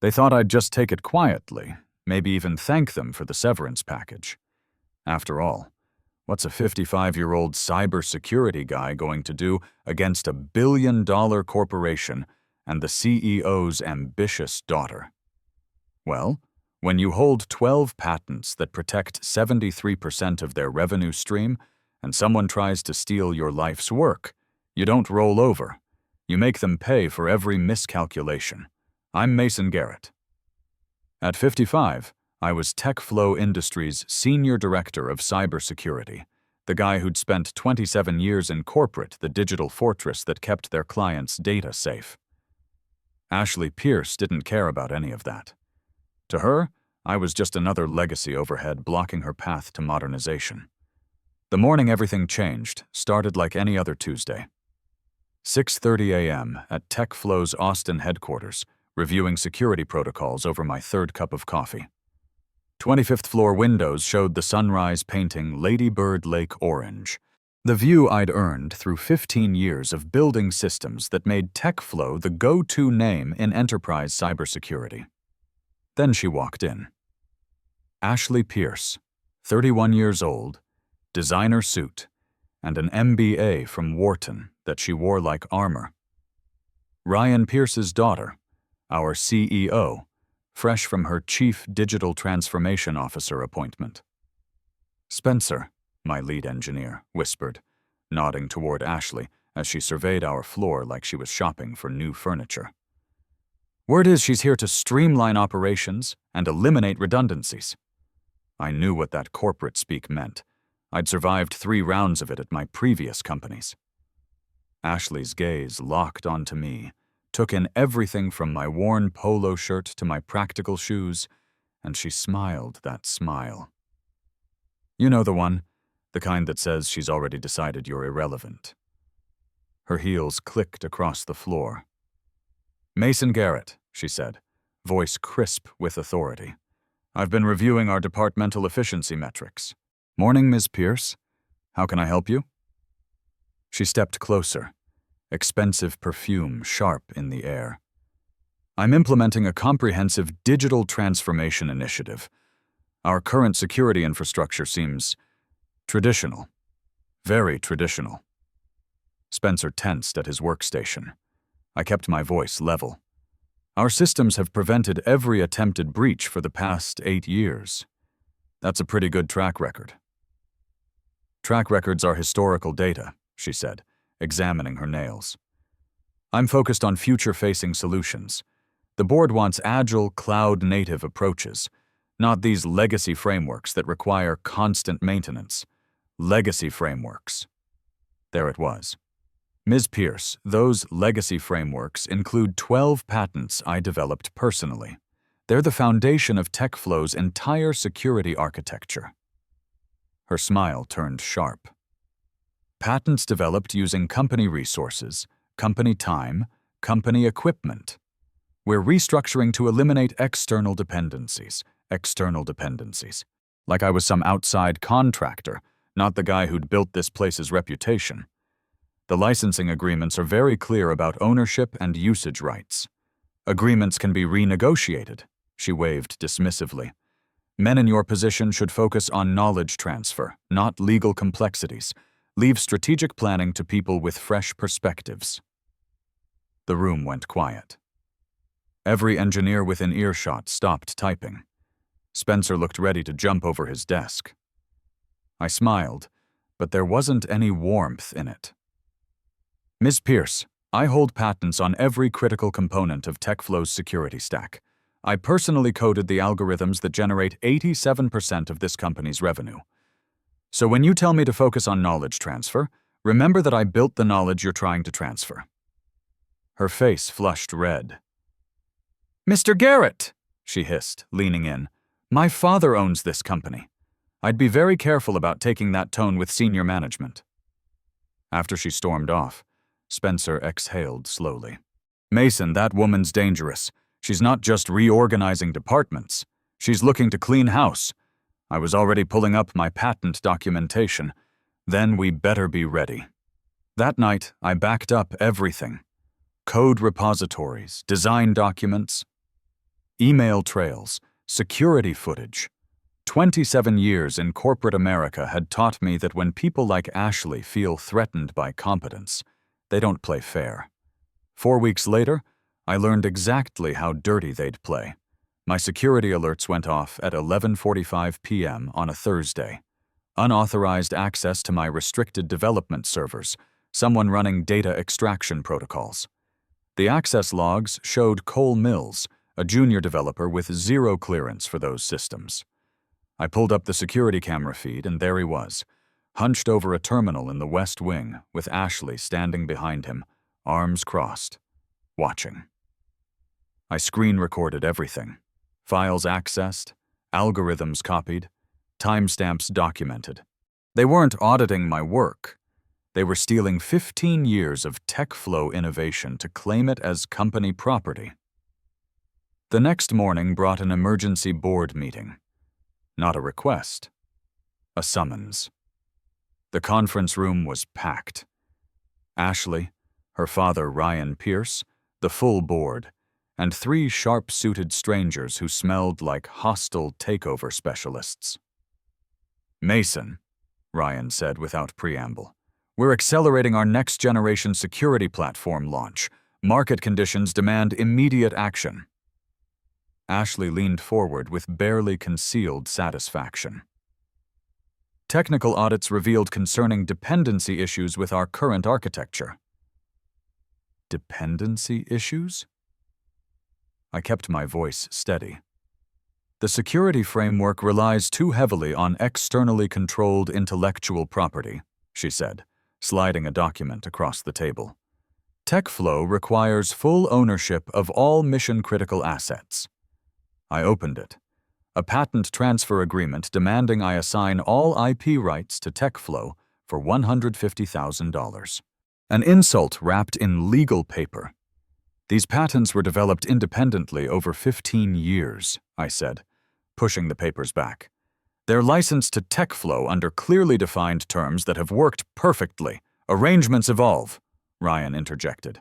They thought I'd just take it quietly, maybe even thank them for the severance package. After all, what's a 55-year-old cybersecurity guy going to do against a billion-dollar corporation and the CEO's ambitious daughter? Well, when you hold 12 patents that protect 73% of their revenue stream, and someone tries to steal your life's work, you don't roll over. You make them pay for every miscalculation. I'm Mason Garrett. At 55, I was TechFlow Industries' Senior Director of Cybersecurity, the guy who'd spent 27 years in corporate, the digital fortress that kept their clients' data safe. Ashley Pierce didn't care about any of that. To her, I was just another legacy overhead blocking her path to modernization. The morning everything changed started like any other Tuesday. 6:30 a.m. at TechFlow's Austin headquarters, reviewing security protocols over my third cup of coffee. 25th floor windows showed the sunrise painting Lady Bird Lake orange, the view I'd earned through 15 years of building systems that made TechFlow the go-to name in enterprise cybersecurity. Then she walked in. Ashley Pierce, 31 years old, designer suit, and an MBA from Wharton that she wore like armor. Ryan Pierce's daughter, our CEO, fresh from her Chief Digital Transformation Officer appointment. Spencer, my lead engineer, whispered, nodding toward Ashley as she surveyed our floor like she was shopping for new furniture. Word is she's here to streamline operations and eliminate redundancies. I knew what that corporate speak meant. I'd survived 3 rounds of it at my previous companies. Ashley's gaze locked onto me, took in everything from my worn polo shirt to my practical shoes, and she smiled that smile. You know the one, the kind that says she's already decided you're irrelevant. Her heels clicked across the floor. Mason Garrett, she said, voice crisp with authority. I've been reviewing our departmental efficiency metrics. Morning, Ms. Pierce. How can I help you? She stepped closer, expensive perfume sharp in the air. I'm implementing a comprehensive digital transformation initiative. Our current security infrastructure seems traditional, very traditional. Spencer tensed at his workstation. I kept my voice level. Our systems have prevented every attempted breach for the past 8 years. That's a pretty good track record. Track records are historical data, she said, examining her nails. I'm focused on future-facing solutions. The board wants agile, cloud-native approaches, not these legacy frameworks that require constant maintenance. Legacy frameworks. There it was. Ms. Pierce, those legacy frameworks include 12 patents I developed personally. They're the foundation of TechFlow's entire security architecture. Her smile turned sharp. Patents developed using company resources, company time, company equipment. We're restructuring to eliminate external dependencies. Like I was some outside contractor, not the guy who'd built this place's reputation. The licensing agreements are very clear about ownership and usage rights. Agreements can be renegotiated, she waved dismissively. Men in your position should focus on knowledge transfer, not legal complexities. Leave strategic planning to people with fresh perspectives. The room went quiet. Every engineer within earshot stopped typing. Spencer looked ready to jump over his desk. I smiled, but there wasn't any warmth in it. Ms. Pierce, I hold patents on every critical component of TechFlow's security stack. I personally coded the algorithms that generate 87% of this company's revenue. So when you tell me to focus on knowledge transfer, remember that I built the knowledge you're trying to transfer. Her face flushed red. Mr. Garrett, she hissed, leaning in. My father owns this company. I'd be very careful about taking that tone with senior management. After she stormed off, Spencer exhaled slowly. Mason, that woman's dangerous. She's not just reorganizing departments. She's looking to clean house. I was already pulling up my patent documentation. Then we better be ready. That night, I backed up everything. Code repositories, design documents. Email trails, security footage. 27 years in corporate America had taught me that when people like Ashley feel threatened by competence, they don't play fair. 4 weeks later, I learned exactly how dirty they'd play. My security alerts went off at 11:45 p.m. on a Thursday. Unauthorized access to my restricted development servers, someone running data extraction protocols. The access logs showed Cole Mills, a junior developer with zero clearance for those systems. I pulled up the security camera feed, and there he was, hunched over a terminal in the West Wing with Ashley standing behind him, arms crossed, watching. I screen recorded everything. Files accessed, algorithms copied, timestamps documented. They weren't auditing my work. They were stealing 15 years of TechFlow innovation to claim it as company property. The next morning brought an emergency board meeting. Not a request, a summons. The conference room was packed. Ashley, her father Ryan Pierce, the full board, and 3 sharp-suited strangers who smelled like hostile takeover specialists. "Mason," Ryan said without preamble, "we're accelerating our next-generation security platform launch. Market conditions demand immediate action." Ashley leaned forward with barely concealed satisfaction. "Technical audits revealed concerning dependency issues with our current architecture." Dependency issues? I kept my voice steady. "The security framework relies too heavily on externally controlled intellectual property," she said, sliding a document across the table. "TechFlow requires full ownership of all mission-critical assets." I opened it. A patent transfer agreement demanding I assign all IP rights to TechFlow for $150,000. An insult wrapped in legal paper. "These patents were developed independently over 15 years, I said, pushing the papers back. "They're licensed to TechFlow under clearly defined terms that have worked perfectly. Arrangements evolve," Ryan interjected.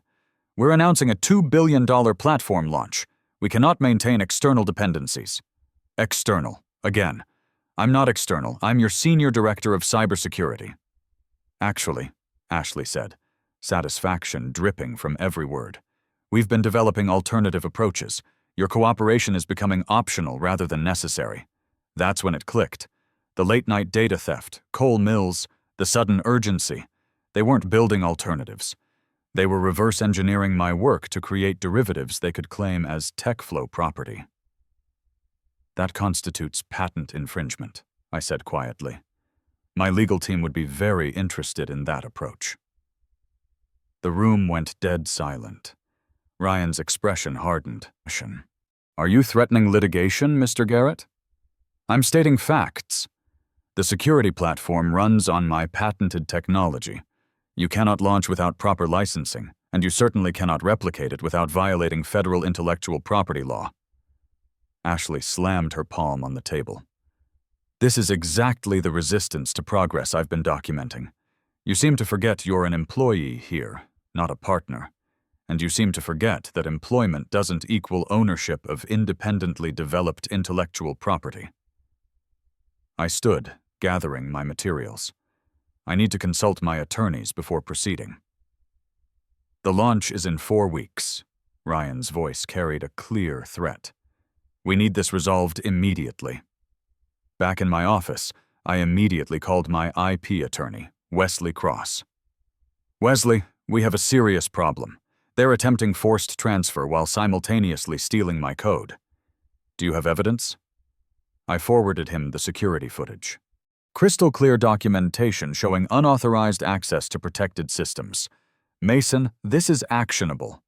"We're announcing a $2 billion platform launch. We cannot maintain external dependencies." External, again. "I'm not external. I'm your senior director of cybersecurity." "Actually," Ashley said, satisfaction dripping from every word, "we've been developing alternative approaches. Your cooperation is becoming optional rather than necessary." That's when it clicked. The late-night data theft, Cole Mills, the sudden urgency. They weren't building alternatives. They were reverse engineering my work to create derivatives they could claim as TechFlow property. "That constitutes patent infringement," I said quietly. "My legal team would be very interested in that approach." The room went dead silent. Ryan's expression hardened. "Are you threatening litigation, Mr. Garrett?" "I'm stating facts. The security platform runs on my patented technology. You cannot launch without proper licensing, and you certainly cannot replicate it without violating federal intellectual property law." Ashley slammed her palm on the table. "This is exactly the resistance to progress I've been documenting. You seem to forget you're an employee here, not a partner. And you seem to forget that employment doesn't equal ownership of independently developed intellectual property." I stood, gathering my materials. I need to consult my attorneys before proceeding. "The launch is in 4 weeks. Ryan's voice carried a clear threat. "We need this resolved immediately." Back in my office, I immediately called my IP attorney, Wesley Cross. "Wesley, we have a serious problem. They're attempting forced transfer while simultaneously stealing my code. Do you have evidence?" I forwarded him the security footage. Crystal clear documentation showing unauthorized access to protected systems. "Mason, this is actionable.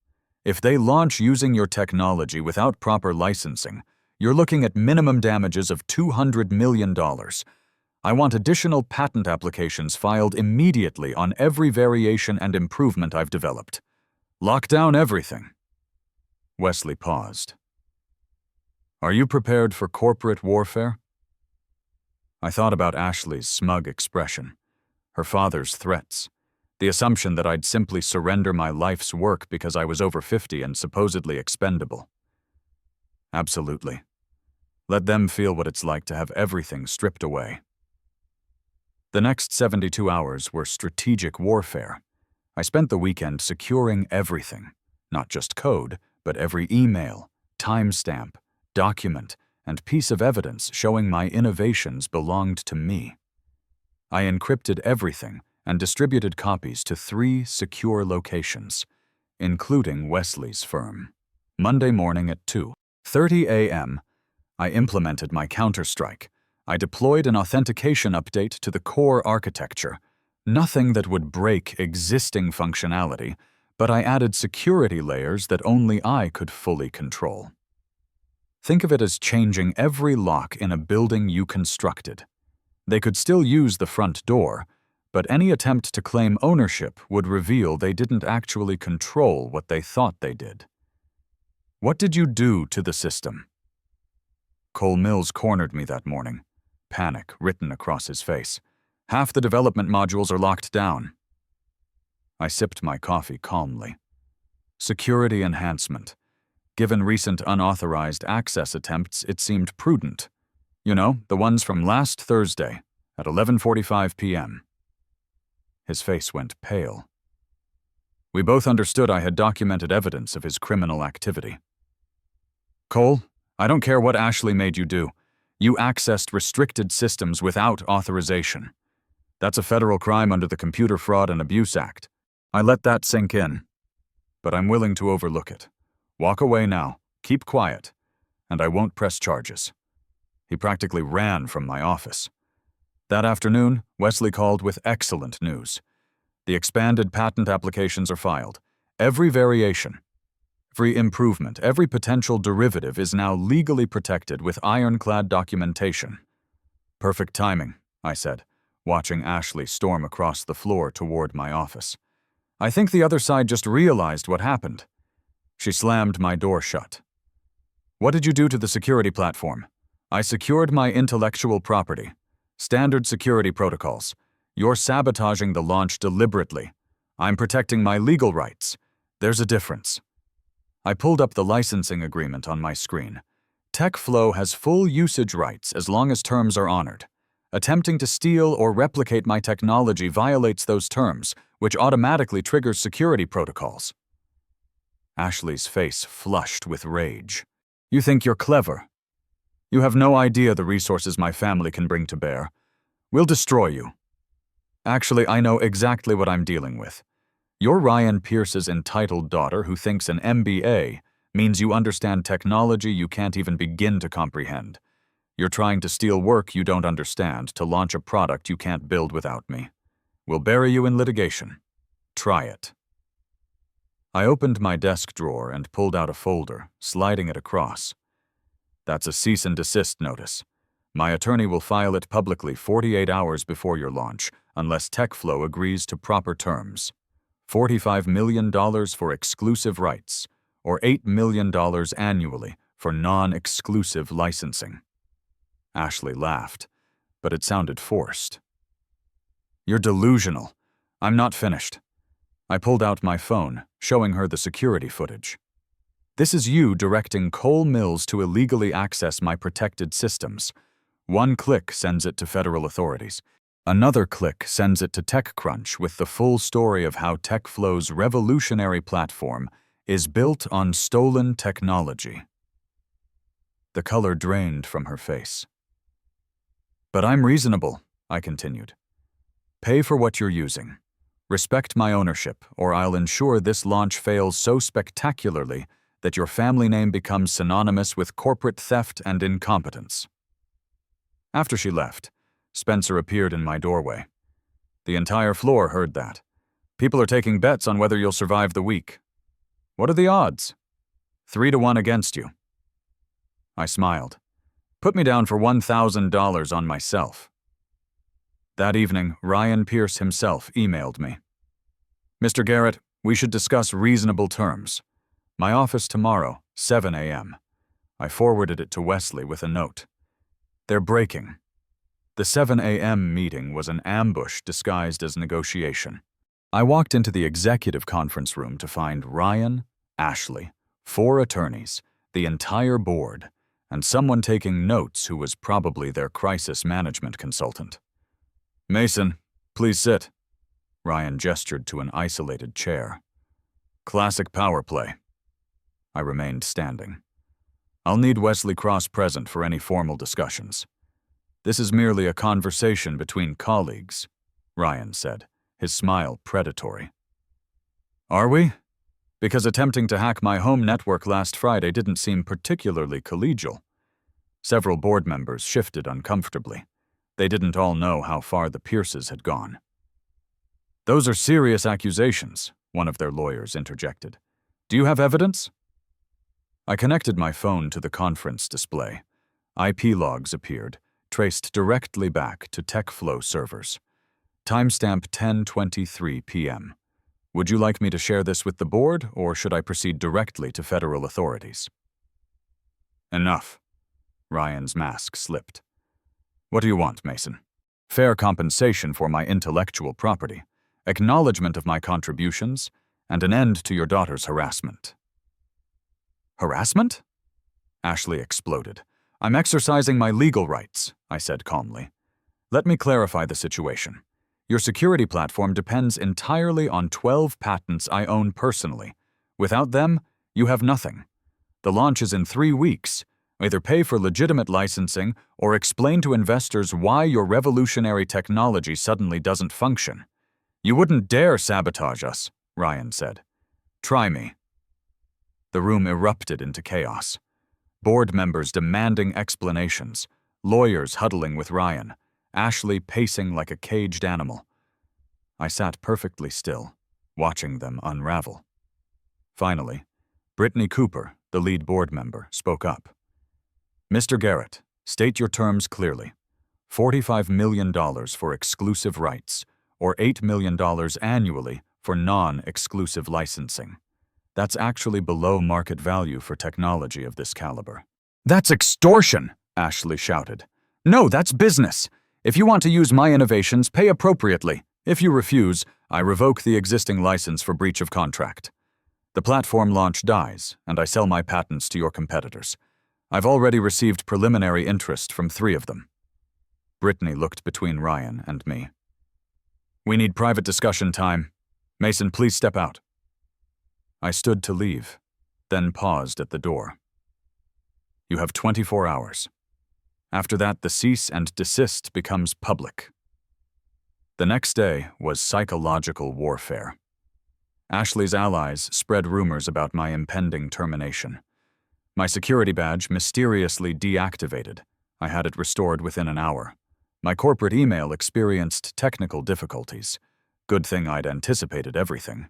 If they launch using your technology without proper licensing, you're looking at minimum damages of $200 million. I want additional patent applications filed immediately on every variation and improvement I've developed. Lock down everything." Wesley paused. "Are you prepared for corporate warfare?" I thought about Ashley's smug expression, her father's threats, the assumption that I'd simply surrender my life's work because I was over 50 and supposedly expendable. Absolutely. Let them feel what it's like to have everything stripped away. The next 72 hours were strategic warfare. I spent the weekend securing everything, not just code, but every email, timestamp, document, and piece of evidence showing my innovations belonged to me. I encrypted everything and distributed copies to 3 secure locations, including Wesley's firm. Monday morning at 2:30 a.m., I implemented my counterstrike. I deployed an authentication update to the core architecture. Nothing that would break existing functionality, but I added security layers that only I could fully control. Think of it as changing every lock in a building you constructed. They could still use the front door, but any attempt to claim ownership would reveal they didn't actually control what they thought they did. What did you do to the system? Cole Mills cornered me that morning, panic written across his face. Half the development modules are locked down. I sipped my coffee calmly. Security enhancement. Given recent unauthorized access attempts, it seemed prudent. You know, the ones from last Thursday at 11:45 p.m. His face went pale. We both understood I had documented evidence of his criminal activity. Cole, I don't care what Ashley made you do. You accessed restricted systems without authorization. That's a federal crime under the Computer Fraud and Abuse Act. I let that sink in. But I'm willing to overlook it. Walk away now, keep quiet, and I won't press charges. He practically ran from my office. That afternoon, Wesley called with excellent news. The expanded patent applications are filed. Every variation, every improvement, every potential derivative is now legally protected with ironclad documentation. Perfect timing, I said, watching Ashley storm across the floor toward my office. I think the other side just realized what happened. She slammed my door shut. What did you do to the security platform? I secured my intellectual property. Standard security protocols. You're sabotaging the launch deliberately. I'm protecting my legal rights. There's a difference. I pulled up the licensing agreement on my screen. TechFlow has full usage rights as long as terms are honored. Attempting to steal or replicate my technology violates those terms, which automatically triggers security protocols. Ashley's face flushed with rage. You think you're clever. You have no idea the resources my family can bring to bear. We'll destroy you. Actually, I know exactly what I'm dealing with. You're Ryan Pierce's entitled daughter who thinks an MBA means you understand technology you can't even begin to comprehend. You're trying to steal work you don't understand to launch a product you can't build without me. We'll bury you in litigation. Try it. I opened my desk drawer and pulled out a folder, sliding it across. That's a cease and desist notice. My attorney will file it publicly 48 hours before your launch, unless TechFlow agrees to proper terms. $45 million for exclusive rights, or $8 million annually for non-exclusive licensing. Ashley laughed, but it sounded forced. You're delusional. I'm not finished. I pulled out my phone, showing her the security footage. This is you directing Cole Mills to illegally access my protected systems. One click sends it to federal authorities. Another click sends it to TechCrunch with the full story of how TechFlow's revolutionary platform is built on stolen technology. The color drained from her face. But I'm reasonable, I continued. Pay for what you're using. Respect my ownership, or I'll ensure this launch fails so spectacularly that your family name becomes synonymous with corporate theft and incompetence. After she left, Spencer appeared in my doorway. The entire floor heard that. People are taking bets on whether you'll survive the week. What are the odds? 3-1 against you. I smiled. Put me down for $1,000 on myself. That evening, Ryan Pierce himself emailed me. Mr. Garrett, we should discuss reasonable terms. My office tomorrow, 7 a.m. I forwarded it to Wesley with a note. They're breaking. The 7 a.m. meeting was an ambush disguised as negotiation. I walked into the executive conference room to find Ryan, Ashley, 4 attorneys, the entire board, and someone taking notes who was probably their crisis management consultant. "Mason, please sit." Ryan gestured to an isolated chair. "Classic power play." I remained standing. "I'll need Wesley Cross present for any formal discussions. This is merely a conversation between colleagues," Ryan said, his smile predatory. "Are we? Because attempting to hack my home network last Friday didn't seem particularly collegial." Several board members shifted uncomfortably. They didn't all know how far the Pierces had gone. "Those are serious accusations," one of their lawyers interjected. "Do you have evidence?" I connected my phone to the conference display. IP logs appeared, traced directly back to TechFlow servers. Timestamp 10:23 p.m. Would you like me to share this with the board, or should I proceed directly to federal authorities? Enough. Ryan's mask slipped. What do you want, Mason? Fair compensation for my intellectual property, acknowledgement of my contributions, and an end to your daughter's harassment. Harassment? Ashley exploded. I'm exercising my legal rights, I said calmly. Let me clarify the situation. Your security platform depends entirely on 12 patents I own personally. Without them, you have nothing. The launch is in 3 weeks. Either pay for legitimate licensing or explain to investors why your revolutionary technology suddenly doesn't function. You wouldn't dare sabotage us, Ryan said. Try me. The room erupted into chaos. Board members demanding explanations, lawyers huddling with Ryan, Ashley pacing like a caged animal. I sat perfectly still, watching them unravel. Finally, Brittany Cooper, the lead board member, spoke up. Mr. Garrett, state your terms clearly. $45 million for exclusive rights, or $8 million annually for non-exclusive licensing. That's actually below market value for technology of this caliber. That's extortion, Ashley shouted. No, that's business. If you want to use my innovations, pay appropriately. If you refuse, I revoke the existing license for breach of contract. The platform launch dies, and I sell my patents to your competitors. I've already received preliminary interest from 3 of them. Brittany looked between Ryan and me. We need private discussion time. Mason, please step out. I stood to leave, then paused at the door. You have 24 hours. After that, the cease and desist becomes public. The next day was psychological warfare. Ashley's allies spread rumors about my impending termination. My security badge mysteriously deactivated. I had it restored within an hour. My corporate email experienced technical difficulties. Good thing I'd anticipated everything.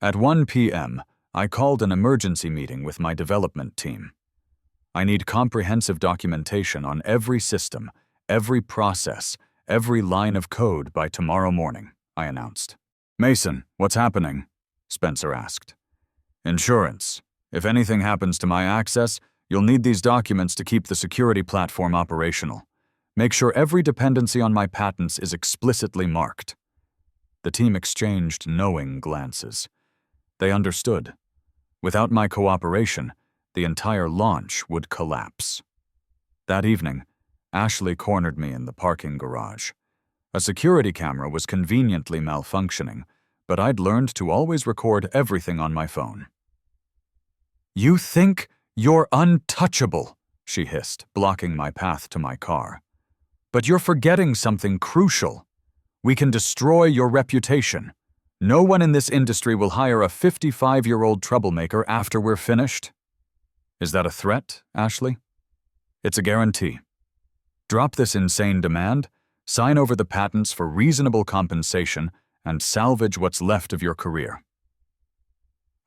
At 1 p.m., I called an emergency meeting with my development team. I need comprehensive documentation on every system, every process, every line of code by tomorrow morning, I announced. Mason, what's happening? Spencer asked. Insurance. If anything happens to my access, you'll need these documents to keep the security platform operational. Make sure every dependency on my patents is explicitly marked. The team exchanged knowing glances. They understood. Without my cooperation, the entire launch would collapse. That evening, Ashley cornered me in the parking garage. A security camera was conveniently malfunctioning, but I'd learned to always record everything on my phone. You think you're untouchable, she hissed, blocking my path to my car. But you're forgetting something crucial. We can destroy your reputation. No one in this industry will hire a 55-year-old troublemaker after we're finished. Is that a threat, Ashley? It's a guarantee. Drop this insane demand, sign over the patents for reasonable compensation, and salvage what's left of your career.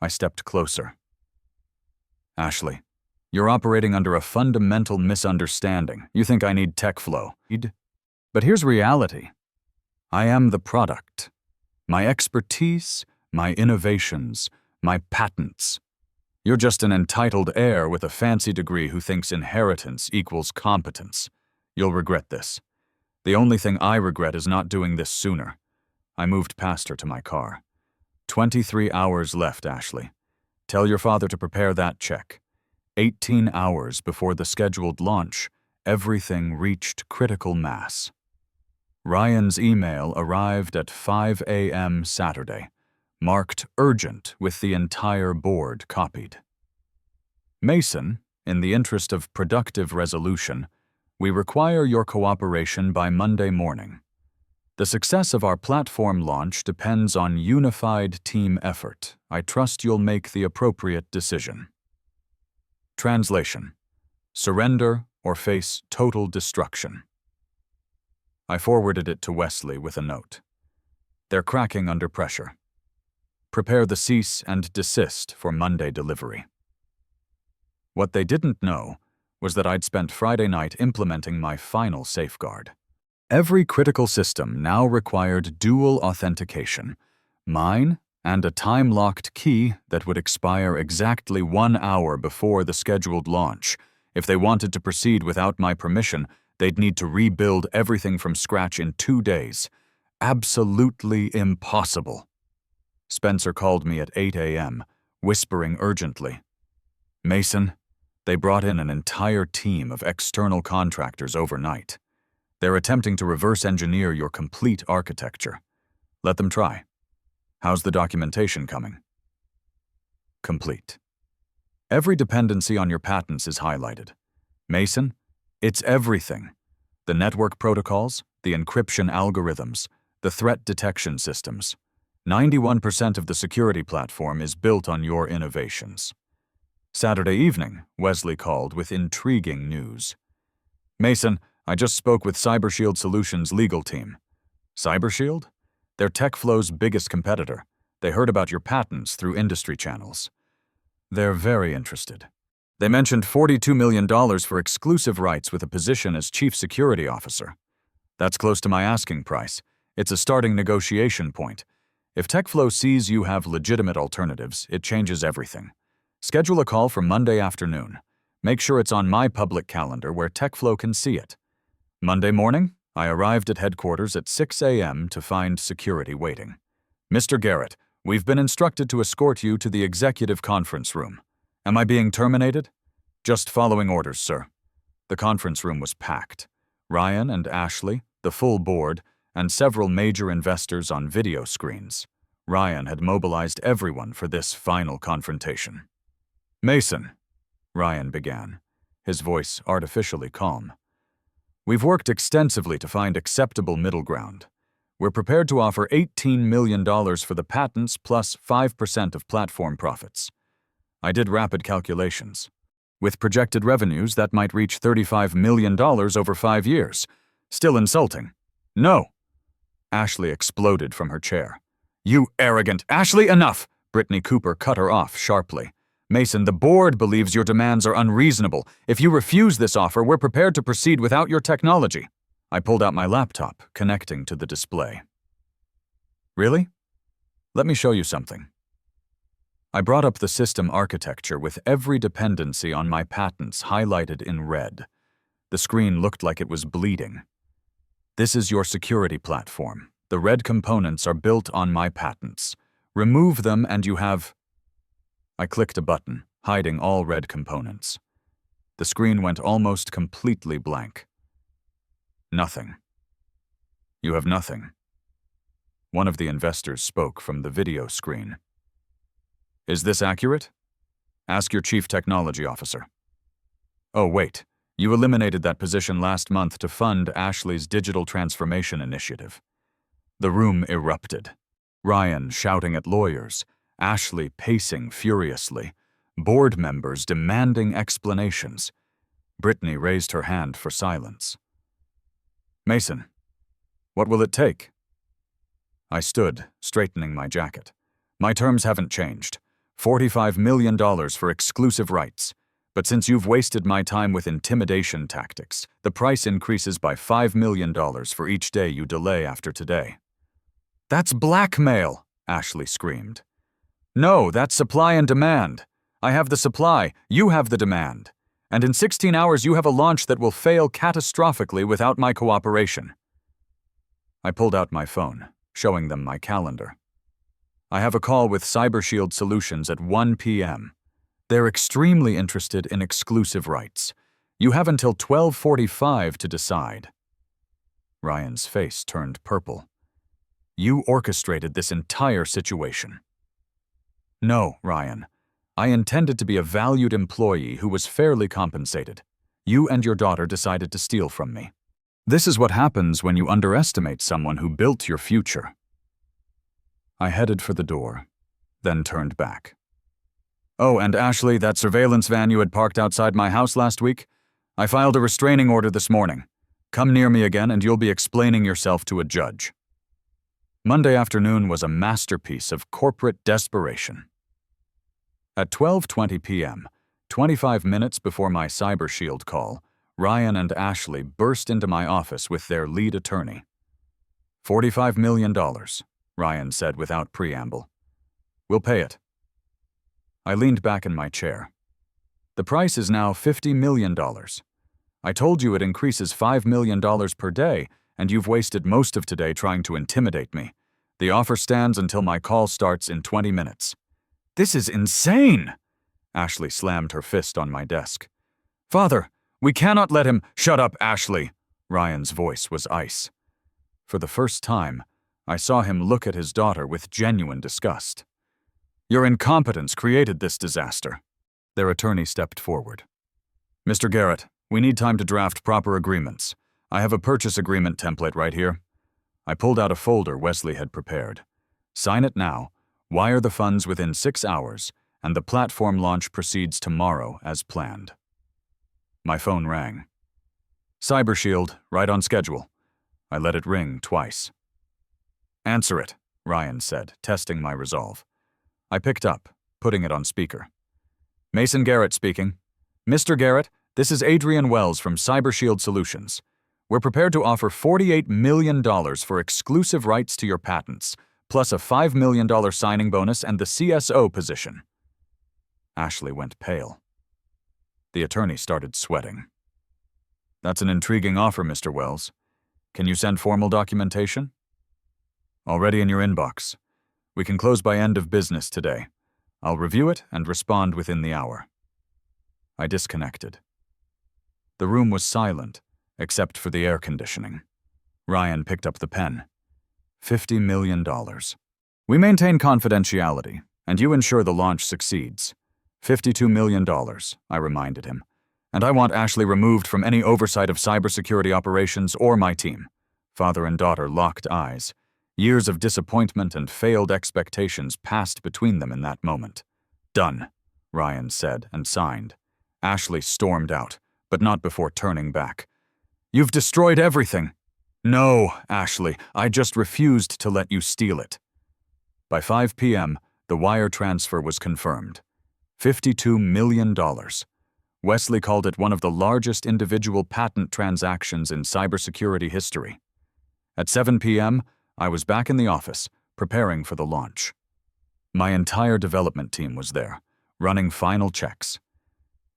I stepped closer. Ashley, you're operating under a fundamental misunderstanding. You think I need TechFlow. But here's reality. I am the product. My expertise, my innovations, my patents. You're just an entitled heir with a fancy degree who thinks inheritance equals competence. You'll regret this. The only thing I regret is not doing this sooner. I moved past her to my car. 23 hours left, Ashley. Tell your father to prepare that check. 18 hours before the scheduled launch, everything reached critical mass. Ryan's email arrived at 5 a.m. Saturday, marked urgent with the entire board copied. Mason, in the interest of productive resolution, we require your cooperation by Monday morning. The success of our platform launch depends on unified team effort. I trust you'll make the appropriate decision. Translation: surrender or face total destruction. I forwarded it to Wesley with a note. They're cracking under pressure. Prepare the cease and desist for Monday delivery. What they didn't know was that I'd spent Friday night implementing my final safeguard. Every critical system now required dual authentication, mine and a time-locked key that would expire exactly 1 hour before the scheduled launch. If they wanted to proceed without my permission, they'd need to rebuild everything from scratch in 2 days. Absolutely impossible. Spencer called me at 8 a.m., whispering urgently. Mason, they brought in an entire team of external contractors overnight. They're attempting to reverse engineer your complete architecture. Let them try. How's the documentation coming? Complete. Every dependency on your patents is highlighted. Mason, it's everything. The network protocols, the encryption algorithms, the threat detection systems. 91% of the security platform is built on your innovations. Saturday evening, Wesley called with intriguing news. Mason, I just spoke with CyberShield Solutions' legal team. CyberShield? They're TechFlow's biggest competitor. They heard about your patents through industry channels. They're very interested. They mentioned $42 million for exclusive rights with a position as Chief Security Officer. That's close to my asking price. It's a starting negotiation point. If TechFlow sees you have legitimate alternatives, it changes everything. Schedule a call for Monday afternoon. Make sure it's on my public calendar where TechFlow can see it. Monday morning, I arrived at headquarters at 6 a.m. to find security waiting. Mr. Garrett, we've been instructed to escort you to the executive conference room. Am I being terminated? Just following orders, sir. The conference room was packed. Ryan and Ashley, the full board, and several major investors on video screens. Ryan had mobilized everyone for this final confrontation. Mason, Ryan began, his voice artificially calm. We've worked extensively to find acceptable middle ground. We're prepared to offer $18 million for the patents plus 5% of platform profits. I did rapid calculations. With projected revenues, that might reach $35 million over 5 years. Still insulting. No! Ashley exploded from her chair. You arrogant— Ashley, enough! Brittany Cooper cut her off sharply. Mason, the board believes your demands are unreasonable. If you refuse this offer, we're prepared to proceed without your technology. I pulled out my laptop, connecting to the display. Really? Let me show you something. I brought up the system architecture with every dependency on my patents highlighted in red. The screen looked like it was bleeding. This is your security platform. The red components are built on my patents. Remove them and you have— I clicked a button, hiding all red components. The screen went almost completely blank. Nothing. You have nothing. One of the investors spoke from the video screen. Is this accurate? Ask your Chief Technology Officer. Oh, wait. You eliminated that position last month to fund Ashley's digital transformation initiative. The room erupted. Ryan shouting at lawyers, Ashley pacing furiously, board members demanding explanations. Brittany raised her hand for silence. Mason, what will it take? I stood, straightening my jacket. My terms haven't changed. $45 million for exclusive rights. But since you've wasted my time with intimidation tactics, the price increases by $5 million for each day you delay after today. That's blackmail, Ashley screamed. No, that's supply and demand. I have the supply, you have the demand. And in 16 hours you have a launch that will fail catastrophically without my cooperation. I pulled out my phone, showing them my calendar. I have a call with CyberShield Solutions at 1 p.m. They're extremely interested in exclusive rights. You have until 12:45 to decide. Ryan's face turned purple. You orchestrated this entire situation. No, Ryan. I intended to be a valued employee who was fairly compensated. You and your daughter decided to steal from me. This is what happens when you underestimate someone who built your future. I headed for the door, then turned back. Oh, and Ashley, that surveillance van you had parked outside my house last week? I filed a restraining order this morning. Come near me again and you'll be explaining yourself to a judge. Monday afternoon was a masterpiece of corporate desperation. At 12:20 p.m., 25 minutes before my CyberShield call, Ryan and Ashley burst into my office with their lead attorney. $45 million, Ryan said without preamble. We'll pay it. I leaned back in my chair. The price is now $50 million. I told you it increases $5 million per day, and you've wasted most of today trying to intimidate me. The offer stands until my call starts in 20 minutes. This is insane! Ashley slammed her fist on my desk. Father, we cannot let him— Shut up, Ashley! Ryan's voice was ice. For the first time, I saw him look at his daughter with genuine disgust. Your incompetence created this disaster. Their attorney stepped forward. Mr. Garrett, we need time to draft proper agreements. I have a purchase agreement template right here. I pulled out a folder Wesley had prepared. Sign it now, wire the funds within 6 hours, and the platform launch proceeds tomorrow as planned. My phone rang. CyberShield, right on schedule. I let it ring twice. Answer it, Ryan said, testing my resolve. I picked up, putting it on speaker. Mason Garrett speaking. Mr. Garrett, this is Adrian Wells from CyberShield Solutions. We're prepared to offer $48 million for exclusive rights to your patents, plus a $5 million signing bonus and the CSO position. Ashley went pale. The attorney started sweating. That's an intriguing offer, Mr. Wells. Can you send formal documentation? Already in your inbox. We can close by end of business today. I'll review it and respond within the hour. I disconnected. The room was silent, except for the air conditioning. Ryan picked up the pen. $50 million. We maintain confidentiality, and you ensure the launch succeeds. $52 million, I reminded him. And I want Ashley removed from any oversight of cybersecurity operations or my team. Father and daughter locked eyes. Years of disappointment and failed expectations passed between them in that moment. Done, Ryan said and signed. Ashley stormed out, but not before turning back. You've destroyed everything. No, Ashley, I just refused to let you steal it. By 5 p.m., the wire transfer was confirmed. $52 million. Wesley called it one of the largest individual patent transactions in cybersecurity history. At 7 p.m., I was back in the office, preparing for the launch. My entire development team was there, running final checks.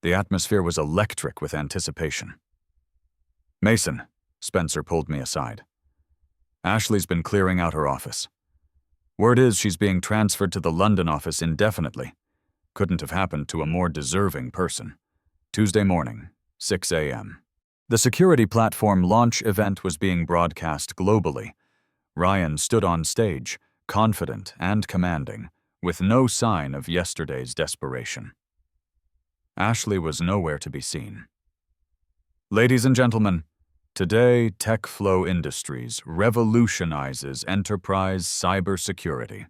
The atmosphere was electric with anticipation. Mason, Spencer pulled me aside. Ashley's been clearing out her office. Word is she's being transferred to the London office indefinitely. Couldn't have happened to a more deserving person. Tuesday morning, 6 a.m. The security platform launch event was being broadcast globally. Ryan stood on stage, confident and commanding, with no sign of yesterday's desperation. Ashley was nowhere to be seen. Ladies and gentlemen, today TechFlow Industries revolutionizes enterprise cybersecurity.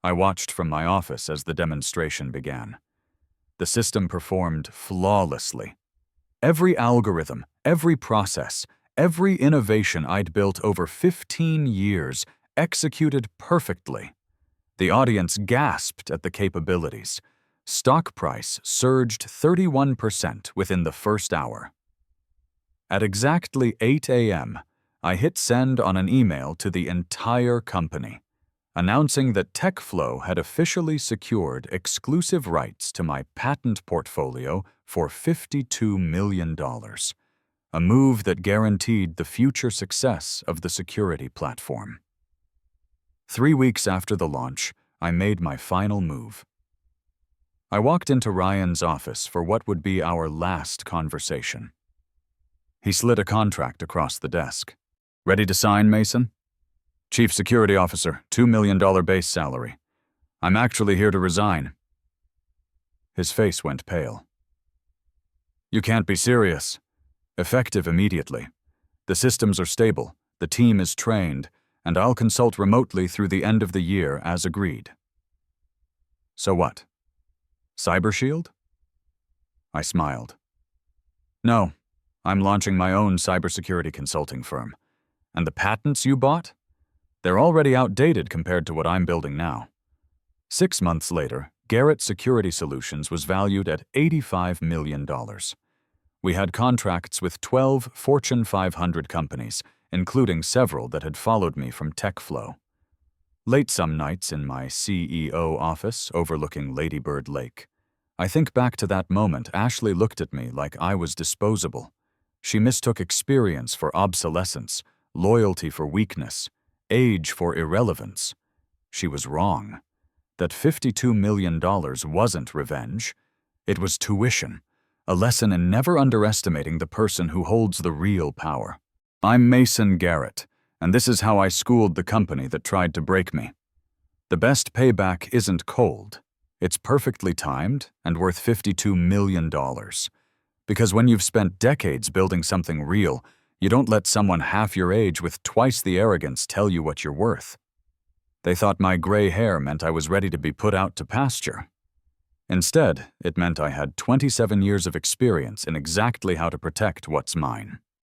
I watched from my office as the demonstration began. The system performed flawlessly. Every algorithm, every process, every innovation I'd built over 15 years executed perfectly. The audience gasped at the capabilities. Stock price surged 31% within the first hour. At exactly 8 a.m., I hit send on an email to the entire company, announcing that TechFlow had officially secured exclusive rights to my patent portfolio for $52 million, a move that guaranteed the future success of the security platform. 3 weeks after the launch, I made my final move. I walked into Ryan's office for what would be our last conversation. He slid a contract across the desk. Ready to sign, Mason? Chief Security Officer, $2 million base salary. I'm actually here to resign. His face went pale. You can't be serious. Effective immediately. The systems are stable, the team is trained, and I'll consult remotely through the end of the year as agreed. So what? CyberShield? I smiled. No, I'm launching my own cybersecurity consulting firm. And the patents you bought? They're already outdated compared to what I'm building now. 6 months later, Garrett Security Solutions was valued at $85 million. We had contracts with 12 Fortune 500 companies, including several that had followed me from TechFlow. Late some nights in my CEO office overlooking Lady Bird Lake, I think back to that moment Ashley looked at me like I was disposable. She mistook experience for obsolescence, loyalty for weakness, age for irrelevance. She was wrong. That $52 million wasn't revenge. It was tuition, a lesson in never underestimating the person who holds the real power. I'm Mason Garrett, and this is how I schooled the company that tried to break me. The best payback isn't cold. It's perfectly timed and worth $52 million. Because when you've spent decades building something real, you don't let someone half your age with twice the arrogance tell you what you're worth. They thought my gray hair meant I was ready to be put out to pasture. Instead, it meant I had 27 years of experience in exactly how to protect what's mine.